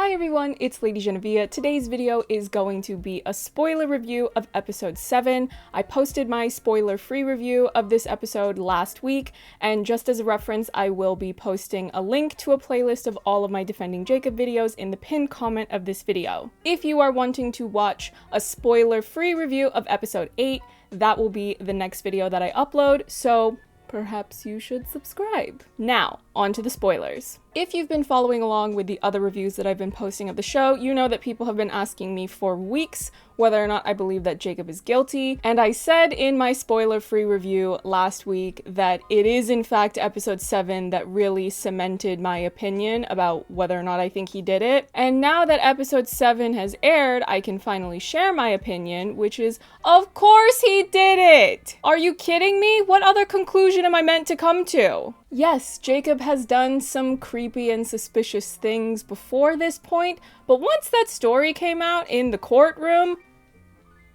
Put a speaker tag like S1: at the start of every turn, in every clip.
S1: Hi everyone, it's LadyJenevia. Today's video is going to be a spoiler review of episode 7. I posted my spoiler-free review of this episode last week, and just as a reference, I will be posting a link to a playlist of all of my Defending Jacob videos in the pinned comment of this video. If you are wanting to watch a spoiler-free review of episode 8, that will be the next video that I upload, so perhaps you should subscribe. Now, on to the spoilers. If you've been following along with the other reviews that I've been posting of the show, you know that people have been asking me for weeks whether or not I believe that Jacob is guilty, and I said in my spoiler-free review last week that it is in fact episode 7 that really cemented my opinion about whether or not I think he did it. And now that episode 7 has aired, I can finally share my opinion, which is, of course he did it! Are you kidding me? What other conclusion am I meant to come to? Yes, Jacob has done some creepy and suspicious things before this point, but once that story came out in the courtroom,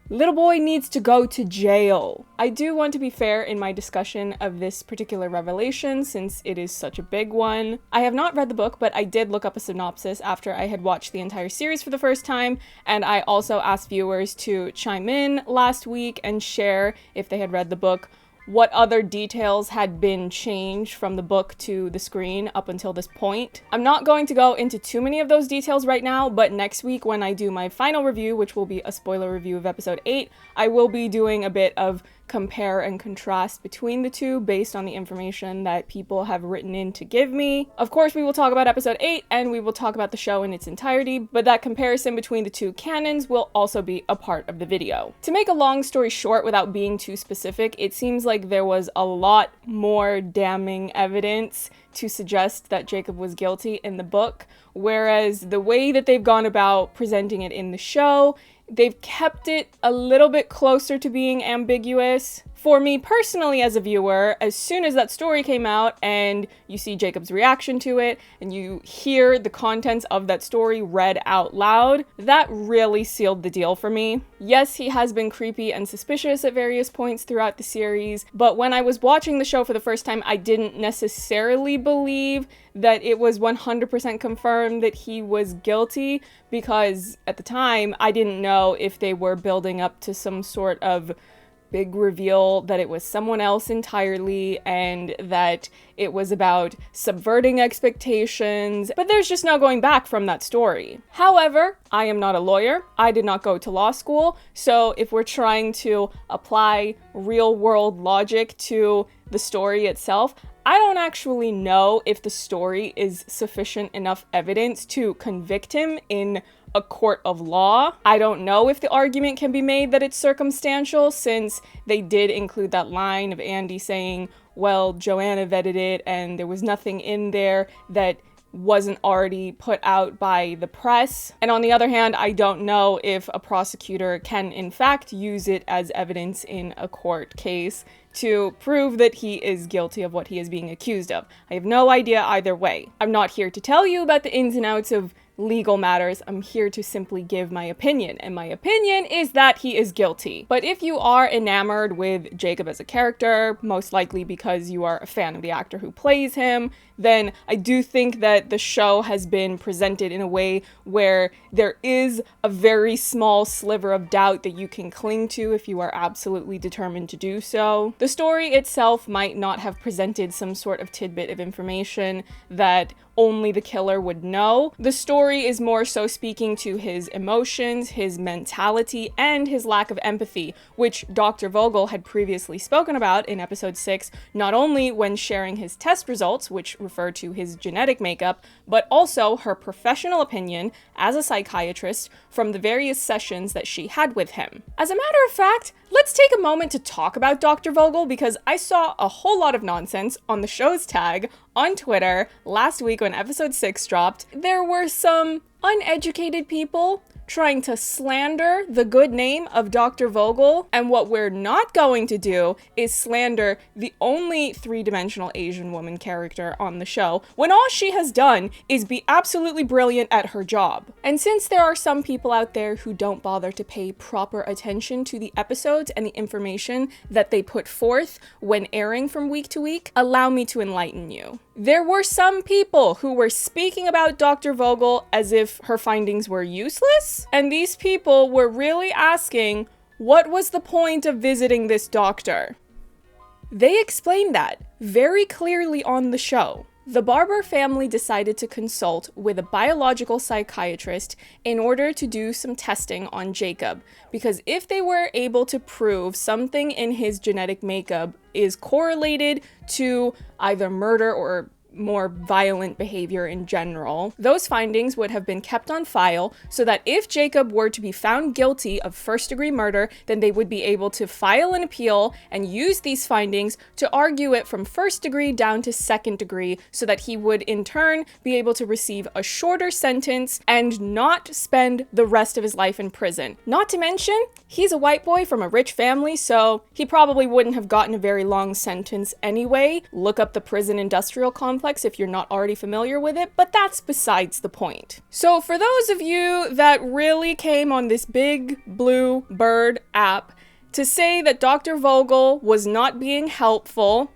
S1: little boy needs to go to jail. I do want to be fair in my discussion of this particular revelation since it is such a big one. I have not read the book, but I did look up a synopsis after I had watched the entire series for the first time, and I also asked viewers to chime in last week and share, if they had read the book, what other details had been changed from the book to the screen up until this point. I'm not going to go into too many of those details right now, but next week when I do my final review, which will be a spoiler review of episode 8, I will be doing a bit of compare and contrast between the two based on the information that people have written in to give me. Of course, we will talk about episode 8 and we will talk about the show in its entirety, but that comparison between the two canons will also be a part of the video. To make a long story short without being too specific, it seems like there was a lot more damning evidence to suggest that Jacob was guilty in the book, whereas the way that they've gone about presenting it in the show, they've kept it a little bit closer to being ambiguous. For me personally as a viewer, as soon as that story came out and you see Jacob's reaction to it and you hear the contents of that story read out loud, that really sealed the deal for me. Yes, he has been creepy and suspicious at various points throughout the series, but when I was watching the show for the first time, I didn't necessarily believe that it was 100% confirmed that he was guilty, because at the time, I didn't know if they were building up to some sort of big reveal that it was someone else entirely and that it was about subverting expectations, but there's just no going back from that story. However, I am not a lawyer. I did not go to law school, so if we're trying to apply real-world logic to the story itself, I don't actually know if the story is sufficient enough evidence to convict him in a court of law. I don't know if the argument can be made that it's circumstantial, since they did include that line of Andy saying, well, Joanna vetted it and there was nothing in there that wasn't already put out by the press. And on the other hand, I don't know if a prosecutor can in fact use it as evidence in a court case to prove that he is guilty of what he is being accused of. I have no idea either way. I'm not here to tell you about the ins and outs of legal matters. I'm here to simply give my opinion, and my opinion is that he is guilty. But if you are enamored with Jacob as a character, most likely because you are a fan of the actor who plays him, then I do think that the show has been presented in a way where there is a very small sliver of doubt that you can cling to if you are absolutely determined to do so. The story itself might not have presented some sort of tidbit of information that only the killer would know. The story is more so speaking to his emotions, his mentality, and his lack of empathy, which Dr. Vogel had previously spoken about in episode 6, not only when sharing his test results, which refer to his genetic makeup, but also her professional opinion as a psychiatrist from the various sessions that she had with him. As a matter of fact, let's take a moment to talk about Dr. Vogel, because I saw a whole lot of nonsense on the show's tag on Twitter last week when episode 6 dropped. There were some uneducated people trying to slander the good name of Dr. Vogel, and what we're not going to do is slander the only three-dimensional Asian woman character on the show, when all she has done is be absolutely brilliant at her job. And since there are some people out there who don't bother to pay proper attention to the episodes and the information that they put forth when airing from week to week, allow me to enlighten you. There were some people who were speaking about Dr. Vogel as if her findings were useless, and these people were really asking, what was the point of visiting this doctor? They explained that very clearly on the show. The Barber family decided to consult with a biological psychiatrist in order to do some testing on Jacob, because if they were able to prove something in his genetic makeup is correlated to either murder or more violent behavior in general, those findings would have been kept on file so that if Jacob were to be found guilty of first-degree murder, then they would be able to file an appeal and use these findings to argue it from first degree down to second degree so that he would in turn be able to receive a shorter sentence and not spend the rest of his life in prison. Not to mention, he's a white boy from a rich family, so he probably wouldn't have gotten a very long sentence anyway. Look up the prison industrial complex if you're not already familiar with it, but that's besides the point. So for those of you that really came on this Big Blue Bird app to say that Dr. Vogel was not being helpful,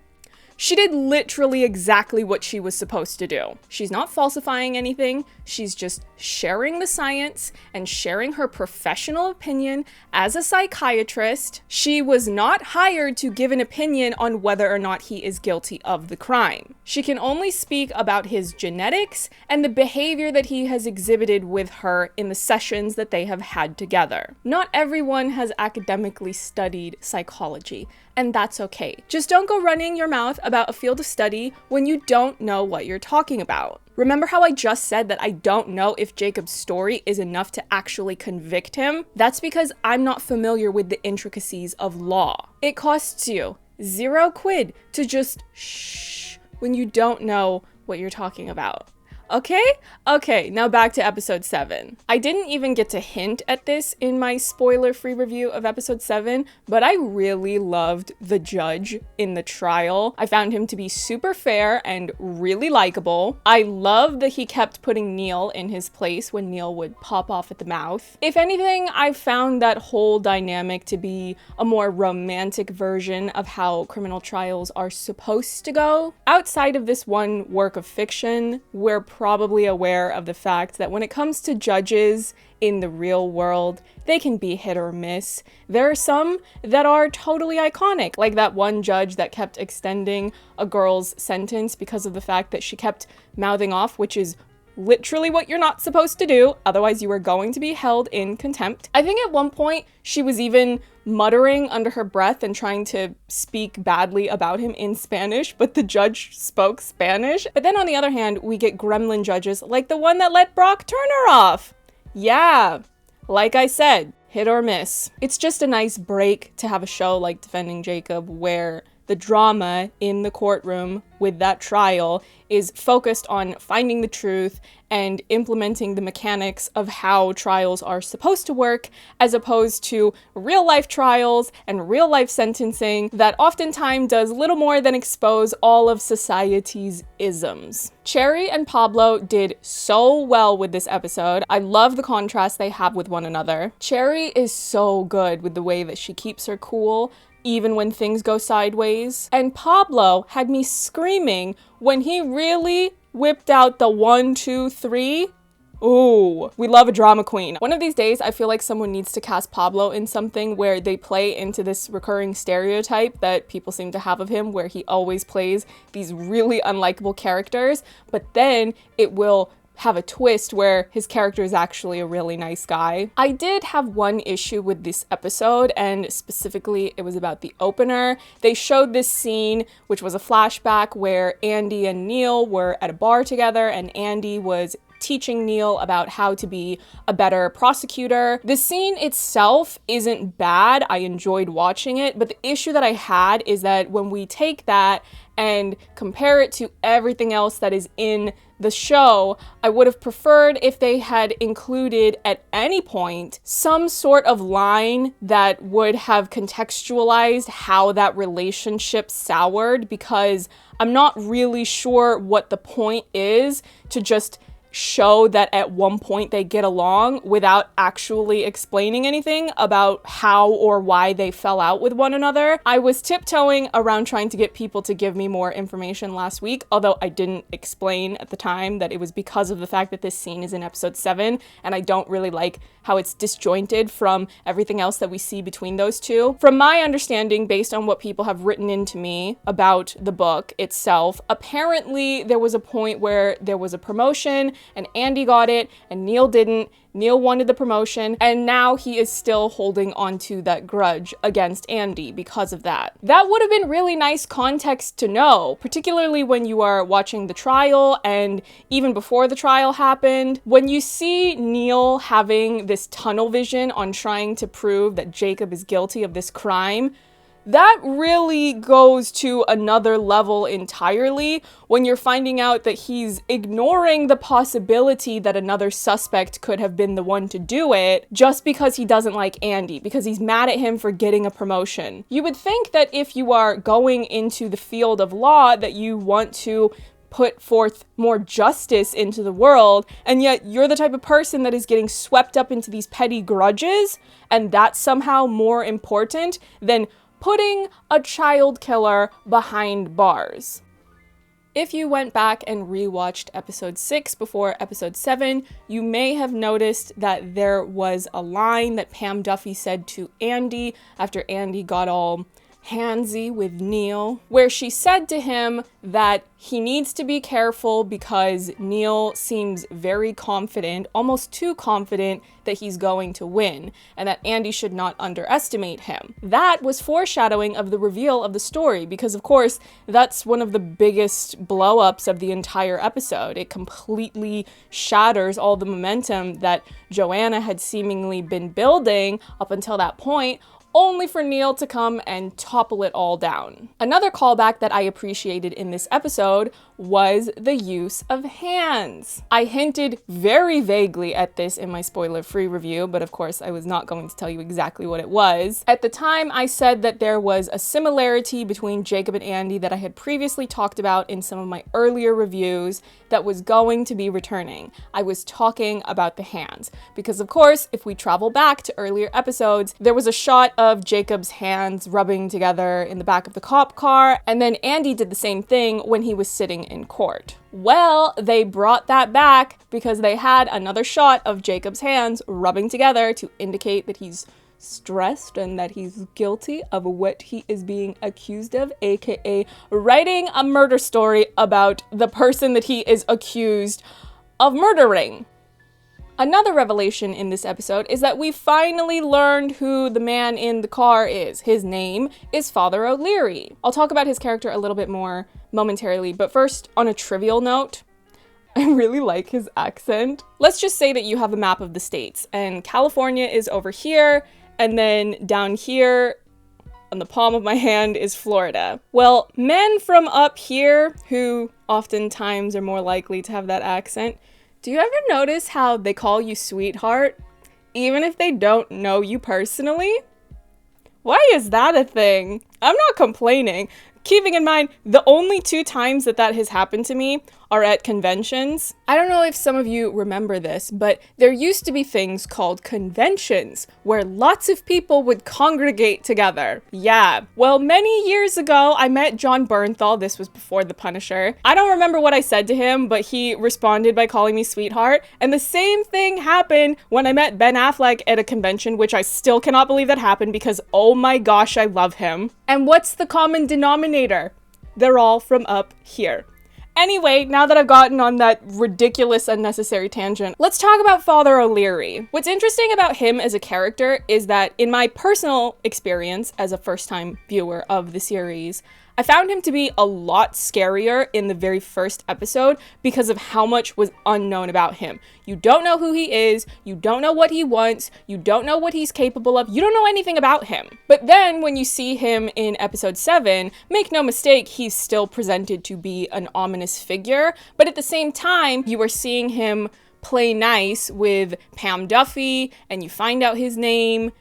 S1: she did literally exactly what she was supposed to do. She's not falsifying anything, she's just sharing the science and sharing her professional opinion as a psychiatrist. She was not hired to give an opinion on whether or not he is guilty of the crime. She can only speak about his genetics and the behavior that he has exhibited with her in the sessions that they have had together. Not everyone has academically studied psychology, and that's okay. Just don't go running your mouth about a field of study when you don't know what you're talking about. Remember how I just said that I don't know if Jacob's story is enough to actually convict him? That's because I'm not familiar with the intricacies of law. It costs you 0 quid to just shh when you don't know what you're talking about. Okay, now back to episode 7. I didn't even get to hint at this in my spoiler-free review of episode 7, but I really loved the judge in the trial. I found him to be super fair and really likable. I love that he kept putting Neil in his place when Neil would pop off at the mouth. If anything, I found that whole dynamic to be a more romantic version of how criminal trials are supposed to go. Outside of this one work of fiction, we're probably aware of the fact that when it comes to judges in the real world, they can be hit or miss. There are some that are totally iconic, like that one judge that kept extending a girl's sentence because of the fact that she kept mouthing off, which is literally what you're not supposed to do, otherwise you are going to be held in contempt. I think at one point she was even muttering under her breath and trying to speak badly about him in Spanish, but the judge spoke Spanish. But then on the other hand, we get gremlin judges like the one that let Brock Turner off. Yeah, like I said, hit or miss. It's just a nice break to have a show like Defending Jacob where the drama in the courtroom with that trial is focused on finding the truth and implementing the mechanics of how trials are supposed to work, as opposed to real life trials and real life sentencing that oftentimes does little more than expose all of society's isms. Cherry and Pablo did so well with this episode. I love the contrast they have with one another. Cherry is so good with the way that she keeps her cool even when things go sideways. And Pablo had me screaming when he really whipped out the 1, 2, 3. Ooh, we love a drama queen. One of these days, I feel like someone needs to cast Pablo in something where they play into this recurring stereotype that people seem to have of him, where he always plays these really unlikable characters, but then it will have a twist where his character is actually a really nice guy. I did have one issue with this episode, and specifically it was about the opener. They showed this scene, which was a flashback where Andy and Neil were at a bar together, and Andy was teaching Neil about how to be a better prosecutor. The scene itself isn't bad. I enjoyed watching it, but the issue that I had is that when we take that and compare it to everything else that is in the show, I would have preferred if they had included at any point some sort of line that would have contextualized how that relationship soured, because I'm not really sure what the point is to just show that at one point they get along without actually explaining anything about how or why they fell out with one another. I was tiptoeing around trying to get people to give me more information last week, although I didn't explain at the time that it was because of the fact that this scene is in episode 7, and I don't really like how it's disjointed from everything else that we see between those two. From my understanding, based on what people have written into me about the book itself, apparently there was a point where there was a promotion and Andy got it and Neil didn't. Neil wanted the promotion, and now he is still holding onto that grudge against Andy because of that. That would have been really nice context to know, particularly when you are watching the trial and even before the trial happened. When you see Neil having this tunnel vision on trying to prove that Jacob is guilty of this crime, that really goes to another level entirely when you're finding out that he's ignoring the possibility that another suspect could have been the one to do it just because he doesn't like Andy, because he's mad at him for getting a promotion. You would think that if you are going into the field of law that you want to put forth more justice into the world, and yet you're the type of person that is getting swept up into these petty grudges, and that's somehow more important than putting a child killer behind bars. If you went back and rewatched episode 6 before episode 7, you may have noticed that there was a line that Pam Duffy said to Andy after Andy got all handsy with Neil, where she said to him that he needs to be careful because Neil seems very confident, almost too confident, that he's going to win, and that Andy should not underestimate him. That was foreshadowing of the reveal of the story, because of course that's one of the biggest blow-ups of the entire episode. It completely shatters all the momentum that Joanna had seemingly been building up until that point, only for Neil to come and topple it all down. Another callback that I appreciated in this episode was the use of hands. I hinted very vaguely at this in my spoiler-free review, but of course I was not going to tell you exactly what it was. At the time, I said that there was a similarity between Jacob and Andy that I had previously talked about in some of my earlier reviews that was going to be returning. I was talking about the hands, because of course, if we travel back to earlier episodes, there was a shot of Jacob's hands rubbing together in the back of the cop car, and then Andy did the same thing when he was sitting in court. Well, they brought that back because they had another shot of Jacob's hands rubbing together to indicate that he's stressed and that he's guilty of what he is being accused of, aka writing a murder story about the person that he is accused of murdering. Another revelation in this episode is that we finally learned who the man in the car is. His name is Father O'Leary. I'll talk about his character a little bit more momentarily, but first, on a trivial note, I really like his accent. Let's just say that you have a map of the states, and California is over here, and then down here on the palm of my hand is Florida. Well, men from up here, who oftentimes are more likely to have that accent, do you ever notice how they call you sweetheart, even if they don't know you personally? Why is that a thing? I'm not complaining. Keeping in mind, the only 2 times that has happened to me are at conventions. I don't know if some of you remember this, but there used to be things called conventions where lots of people would congregate together. Yeah. Well, many years ago, I met John Bernthal. This was before The Punisher. I don't remember what I said to him, but he responded by calling me sweetheart. And the same thing happened when I met Ben Affleck at a convention, which I still cannot believe that happened because, oh my gosh, I love him. And what's the common denominator? They're all from up here. Anyway, now that I've gotten on that ridiculous, unnecessary tangent, let's talk about Father O'Leary. What's interesting about him as a character is that in my personal experience as a first-time viewer of the series, I found him to be a lot scarier in the very first episode because of how much was unknown about him. You don't know who he is, you don't know what he wants, you don't know what he's capable of, you don't know anything about him. But then when you see him in episode 7, make no mistake, he's still presented to be an ominous figure, but at the same time, you are seeing him play nice with Pam Duffy, and you find out his name,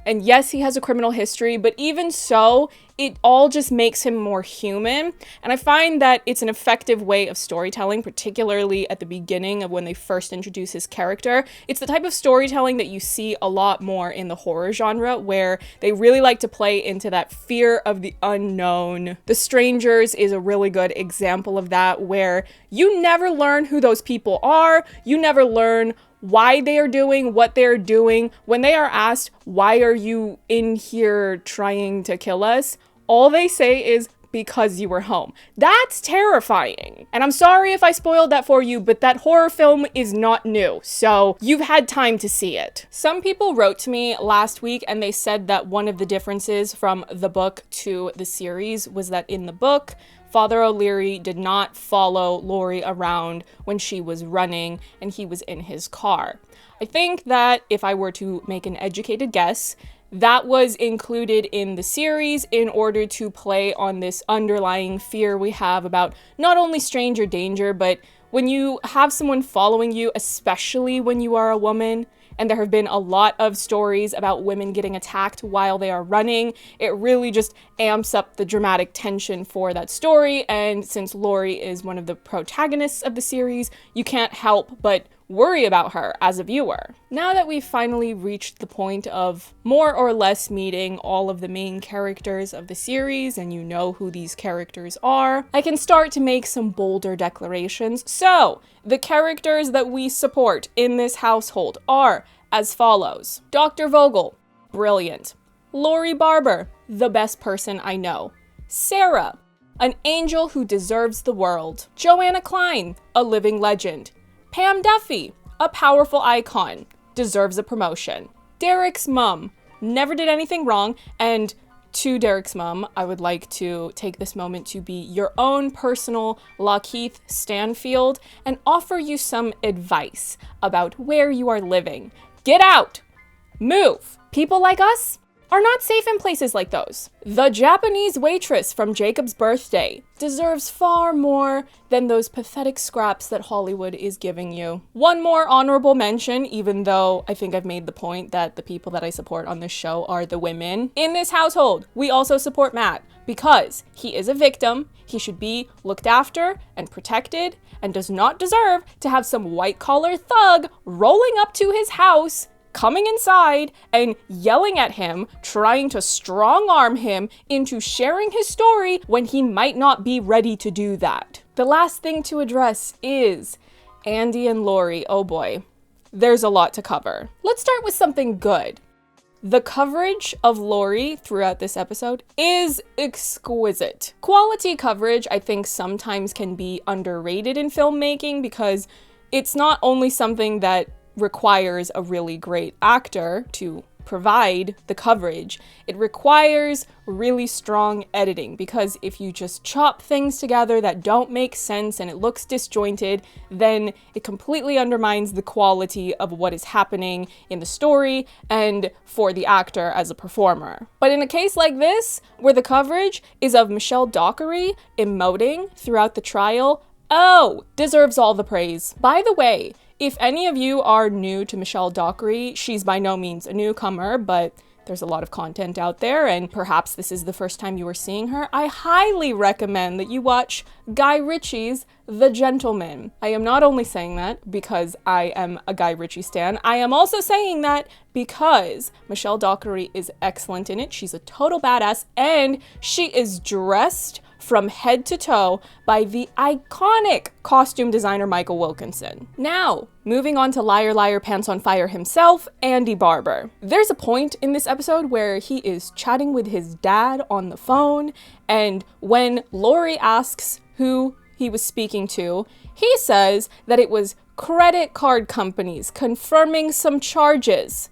S1: And yes, he has a criminal history, but even so, it all just makes him more human. And I find that it's an effective way of storytelling, particularly at the beginning of when they first introduce his character. It's the type of storytelling that you see a lot more in the horror genre, where they really like to play into that fear of the unknown. The Strangers is a really good example of that, where you never learn who those people are. You never learn why they are doing what they're doing. When they are asked, why are you in here trying to kill us? All they say is, because you were home. That's terrifying. And I'm sorry if I spoiled that for you, but that horror film is not new, so you've had time to see it. Some people wrote to me last week and they said that one of the differences from the book to the series was that in the book, Father O'Leary did not follow Laurie around when she was running and he was in his car. I think that if I were to make an educated guess, that was included in the series in order to play on this underlying fear we have about not only stranger danger, but when you have someone following you, especially when you are a woman, and there have been a lot of stories about women getting attacked while they are running, it really just amps up the dramatic tension for that story. And since Laurie is one of the protagonists of the series, you can't help but worry about her as a viewer. Now that we've finally reached the point of more or less meeting all of the main characters of the series, and you know who these characters are, I can start to make some bolder declarations. So, the characters that we support in this household are as follows. Dr. Vogel, brilliant. Laurie Barber, the best person I know. Sarah, an angel who deserves the world. Joanna Klein, a living legend. Pam Duffy, a powerful icon, deserves a promotion. Derek's mum, never did anything wrong, and to Derek's mum, I would like to take this moment to be your own personal Lakeith Stanfield and offer you some advice about where you are living. Get out! Move! People like us are not safe in places like those. The Japanese waitress from Jacob's Birthday deserves far more than those pathetic scraps that Hollywood is giving you. One more honorable mention, even though I think I've made the point that the people that I support on this show are the women. In this household, we also support Matt because he is a victim. He should be looked after and protected and does not deserve to have some white-collar thug rolling up to his house, coming inside and yelling at him, trying to strong-arm him into sharing his story when he might not be ready to do that. The last thing to address is Andy and Laurie. Oh boy, there's a lot to cover. Let's start with something good. The coverage of Laurie throughout this episode is exquisite. Quality coverage, I think, sometimes can be underrated in filmmaking because it's not only something that requires a really great actor to provide the coverage, it requires really strong editing, because if you just chop things together that don't make sense and it looks disjointed, then it completely undermines the quality of what is happening in the story and for the actor as a performer. But in a case like this, where the coverage is of Michelle Dockery emoting throughout the trial, oh, deserves all the praise. By the way, if any of you are new to Michelle Dockery, she's by no means a newcomer, but there's a lot of content out there, and perhaps this is the first time you are seeing her. I highly recommend that you watch Guy Ritchie's The Gentleman. I am not only saying that because I am a Guy Ritchie stan, I am also saying that because Michelle Dockery is excellent in it. She's a total badass, and she is dressed from head to toe by the iconic costume designer Michael Wilkinson. Now, moving on to Liar Liar Pants on Fire himself, Andy Barber. There's a point in this episode where he is chatting with his dad on the phone, and when Laurie asks who he was speaking to, he says that it was credit card companies confirming some charges.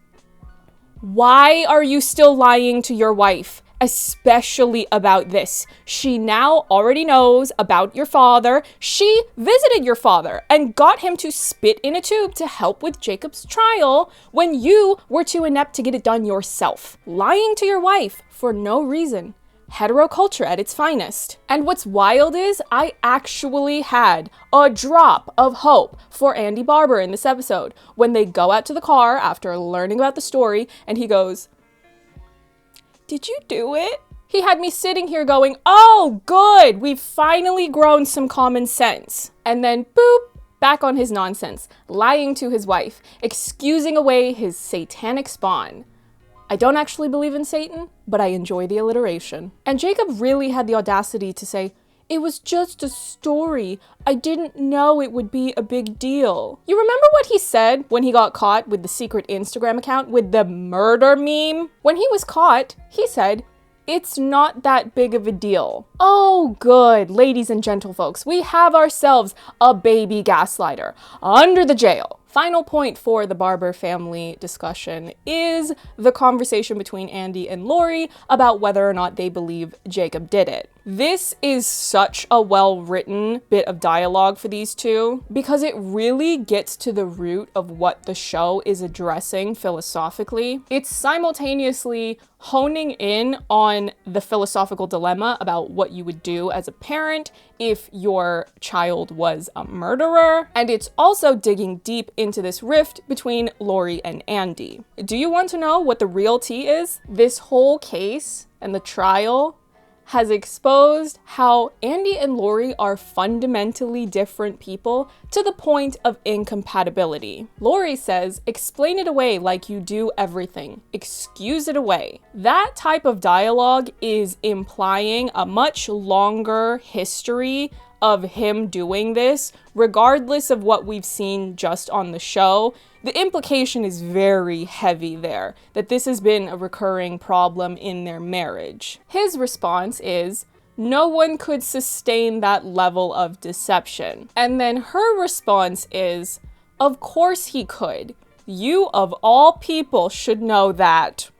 S1: Why are you still lying to your wife? Especially about this. She now already knows about your father. She visited your father and got him to spit in a tube to help with Jacob's trial when you were too inept to get it done yourself. Lying to your wife for no reason. Heteroculture at its finest. And what's wild is I actually had a drop of hope for Andy Barber in this episode when they go out to the car after learning about the story and he goes, Did you do it? He had me sitting here going, oh, good, we've finally grown some common sense. And then boop, back on his nonsense, lying to his wife, excusing away his satanic spawn. I don't actually believe in Satan, but I enjoy the alliteration. And Jacob really had the audacity to say, it was just a story. I didn't know it would be a big deal. You remember what he said when he got caught with the secret Instagram account with the murder meme? When he was caught, he said, it's not that big of a deal. Oh, good, ladies and gentlefolks, we have ourselves a baby gaslighter under the jail. Final point for the Barber family discussion is the conversation between Andy and Lori about whether or not they believe Jacob did it. This is such a well-written bit of dialogue for these two because it really gets to the root of what the show is addressing philosophically. It's simultaneously honing in on the philosophical dilemma about what you would do as a parent if your child was a murderer, and it's also digging deep into this rift between Lori and Andy. Do you want to know what the real tea is? This whole case and the trial has exposed how Andy and Lori are fundamentally different people to the point of incompatibility. Lori says, explain it away like you do everything. Excuse it away. That type of dialogue is implying a much longer history of him doing this, regardless of what we've seen just on the show. The implication is very heavy there, that this has been a recurring problem in their marriage. His response is, no one could sustain that level of deception. And then her response is, of course he could. You of all people should know that.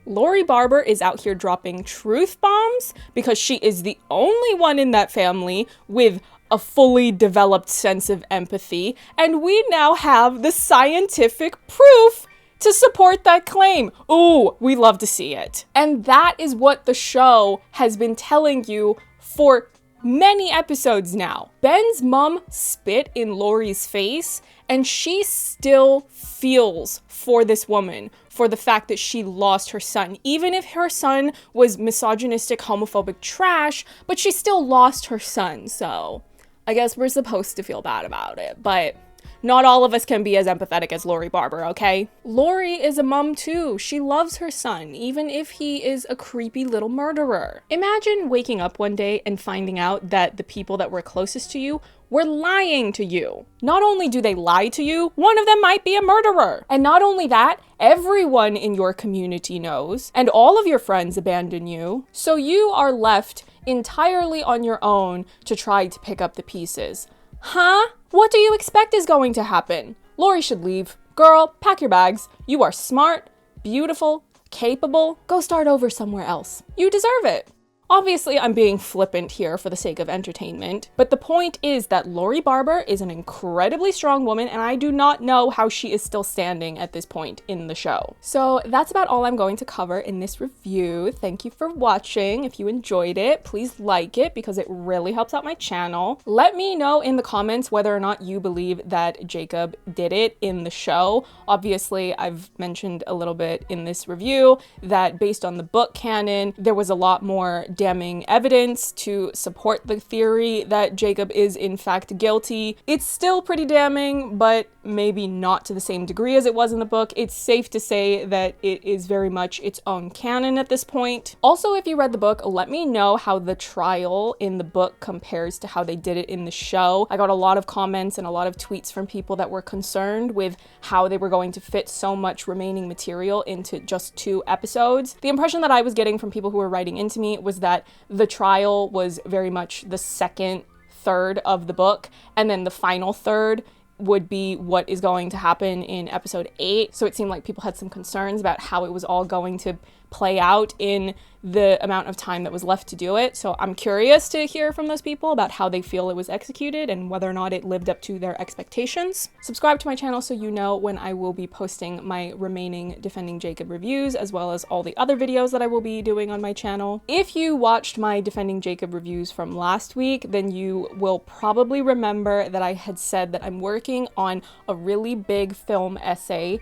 S1: Lori Barber is out here dropping truth bombs because she is the only one in that family with a fully developed sense of empathy, and we now have the scientific proof to support that claim. Ooh, we love to see it. And that is what the show has been telling you for many episodes now. Ben's mom spit in Lori's face, and she still feels for this woman, for the fact that she lost her son. Even if her son was misogynistic, homophobic trash, but she still lost her son, so I guess we're supposed to feel bad about it, but not all of us can be as empathetic as Lori Barber, okay? Lori is a mom too. She loves her son, even if he is a creepy little murderer. Imagine waking up one day and finding out that the people that were closest to you were lying to you. Not only do they lie to you, one of them might be a murderer. And not only that, everyone in your community knows, and all of your friends abandon you. So you are left entirely on your own to try to pick up the pieces. Huh? What do you expect is going to happen? Lori should leave. Girl, pack your bags. You are smart, beautiful, capable. Go start over somewhere else. You deserve it. Obviously, I'm being flippant here for the sake of entertainment, but the point is that Lori Barber is an incredibly strong woman, and I do not know how she is still standing at this point in the show. So that's about all I'm going to cover in this review. Thank you for watching. If you enjoyed it, please like it because it really helps out my channel. Let me know in the comments whether or not you believe that Jacob did it in the show. Obviously, I've mentioned a little bit in this review that based on the book canon, there was a lot more damning evidence to support the theory that Jacob is in fact guilty. It's still pretty damning, but maybe not to the same degree as it was in the book. It's safe to say that it is very much its own canon at this point. Also, if you read the book, let me know how the trial in the book compares to how they did it in the show. I got a lot of comments and a lot of tweets from people that were concerned with how they were going to fit so much remaining material into just 2 episodes. The impression that I was getting from people who were writing into me was that the trial was very much the second third of the book, and then the final third would be what is going to happen in episode 8. So it seemed like people had some concerns about how it was all going to play out in the amount of time that was left to do it. So I'm curious to hear from those people about how they feel it was executed and whether or not it lived up to their expectations. Subscribe to my channel so you know when I will be posting my remaining Defending Jacob reviews, as well as all the other videos that I will be doing on my channel. If you watched my Defending Jacob reviews from last week, then you will probably remember that I had said that I'm working on a really big film essay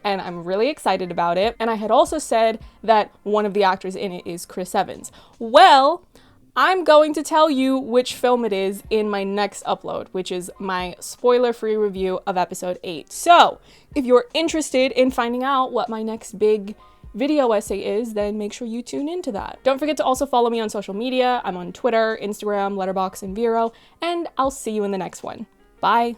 S1: and I'm really excited about it. And I had also said that one of the actors in it is Chris Evans. Well, I'm going to tell you which film it is in my next upload, which is my spoiler-free review of episode 8. So if you're interested in finding out what my next big video essay is, then make sure you tune into that. Don't forget to also follow me on social media. I'm on Twitter, Instagram, Letterboxd, and Vero, and I'll see you in the next one. Bye.